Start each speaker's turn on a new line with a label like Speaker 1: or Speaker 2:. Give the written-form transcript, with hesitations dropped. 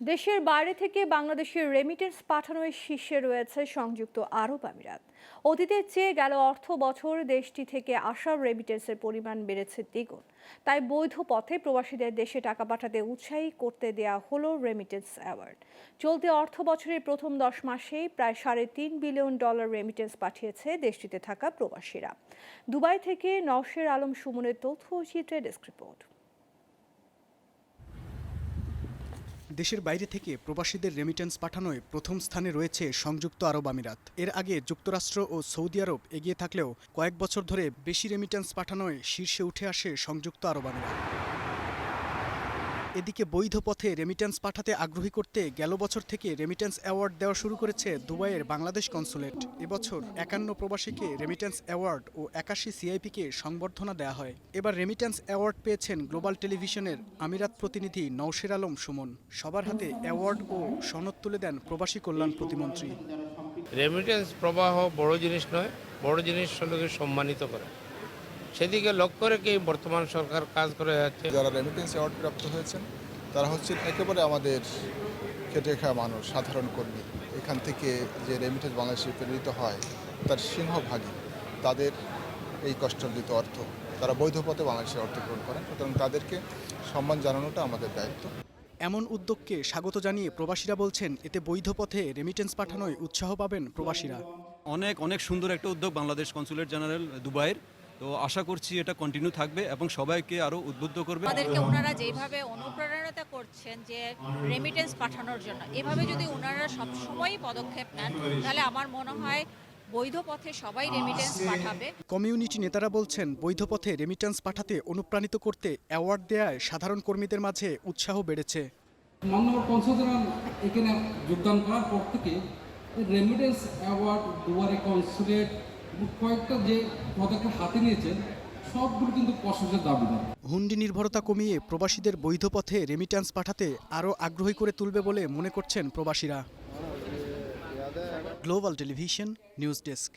Speaker 1: দেশের বাইরে থেকে বাংলাদেশের রেমিটেন্স পাঠানোর শীর্ষে রয়েছে সংযুক্ত আরব আমিরাত। অতীতের চেয়ে গেল অর্থ বছর দেশটি থেকে আসা রেমিটেন্সের পরিমাণ বেড়েছে দ্বিগুণ। তাই বৈধ পথে প্রবাসীদের দেশে টাকা পাঠাতে উৎসাহী করতে দেয়া হলো রেমিটেন্স অ্যাওয়ার্ড। চলতি অর্থ বছরের প্রথম 10 মাসেই প্রায় $3.5 বিলিয়ন রেমিটেন্স পাঠিয়েছে দেশটিতে থাকা প্রবাসীরা। দুবাই থেকে নওশের আলম সুমনের তথ্যচিত্রে ডেস্ক রিপোর্ট।
Speaker 2: দেশের বাইরে থেকে প্রবাসীদের রেমিটেন্স পাঠানোয় প্রথম স্থানে রয়েছে সংযুক্ত আরব আমিরাত। এর আগে যুক্তরাষ্ট্র ও সৌদি আরব এগিয়ে থাকলেও কয়েক বছর ধরে বেশি রেমিটেন্স পাঠানোয় শীর্ষে উঠে আসে সংযুক্ত আরব আমিরাত। এদিকে বৈধ পথে রেমিটেন্স পাঠাতে আগ্রহী করতে গেল বছর থেকে রেমিটেন্স অ্যাওয়ার্ড দেওয়া শুরু করেছে দুবাইয়ের বাংলাদেশ কনসুলেট। এবছর 51 প্রবাসীকে রেমিটেন্স অ্যাওয়ার্ড ও 81 সিআইপিকে সংবর্ধনা দেওয়া হয়। এবার রেমিটেন্স অ্যাওয়ার্ড পেয়েছেন গ্লোবাল টেলিভিশনের আমিরাত প্রতিনিধি নওশের আলম সুমন। সবার হাতে অ্যাওয়ার্ড ও সনদ তুলে দেন প্রবাসী কল্যাণ প্রতিমন্ত্রী।
Speaker 3: রেমিটেন্স প্রবাহ বড় জিনিস নয়, বড় জিনিস হলো সম্মানিত করে, সেদিকে লক্ষ্য রেখেই বর্তমান সরকার কাজ করে যাচ্ছে।
Speaker 4: যারা রেমিটেন্স অ্যাওয়ার্ড প্রাপ্ত হয়েছেন তারা হচ্ছেন একেবারে আমাদের খেটে খাওয়া মানুষ, সাধারণ কর্মী। এখান থেকে যে রেমিটেন্স বাংলাদেশে প্রেরিত হয় তার সিংহভাগই তাদের এই কষ্টার্জিত অর্থ, তারা বৈধ পথে বাংলাদেশে অর্থ গ্রহণ করেন, সুতরাং তাদেরকে সম্মান জানানোটা আমাদের দায়িত্ব।
Speaker 2: এমন উদ্যোগকে স্বাগত জানিয়ে প্রবাসীরা বলছেন, এতে বৈধ পথে রেমিটেন্স পাঠানোয় উৎসাহ পাবেন প্রবাসীরা।
Speaker 5: অনেক সুন্দর একটা উদ্যোগ বাংলাদেশ কনসুলেট জেনারেল দুবাইয়ের। তো আশা করছি এটা কন্টিনিউ থাকবে এবং সবাইকে আরো উদ্বুদ্ধ করবে।
Speaker 6: আমাদেরকে ওনারা যেভাবে অনুপ্রেরণা করছেন যে রেমিটেন্স পাঠানোর জন্য, এভাবে যদি ওনারা সবসময়ই পদক্ষেপ নেন তাহলে আমার মনে হয় বৈধ পথে সবাই রেমিটেন্স পাঠাবে।
Speaker 2: কমিউনিটি নেতারা বলছেন, বৈধ পথে রেমিটেন্স পাঠাতে অনুপ্রাণিত করতে অ্যাওয়ার্ড দেয়ায় সাধারণ কর্মীদের মাঝে উৎসাহ বেড়েছে।
Speaker 7: মাননীয় কনসুল জেনারেল এখানে যোগদান করার পর থেকে রেমিটেন্স অ্যাওয়ার্ড দুবারে কনসুলেট কয়েকটা যে পদক্ষেপ হাতে নিয়েছেন সবগুলো কিন্তু প্রশংসার দাবিদার।
Speaker 2: হুন্ডি নির্ভরতা কমিয়ে প্রবাসীদের বৈধ পথে রেমিটেন্স পাঠাতে আরও আগ্রহী করে তুলবে বলে মনে করছেন প্রবাসীরা। Global television news desk.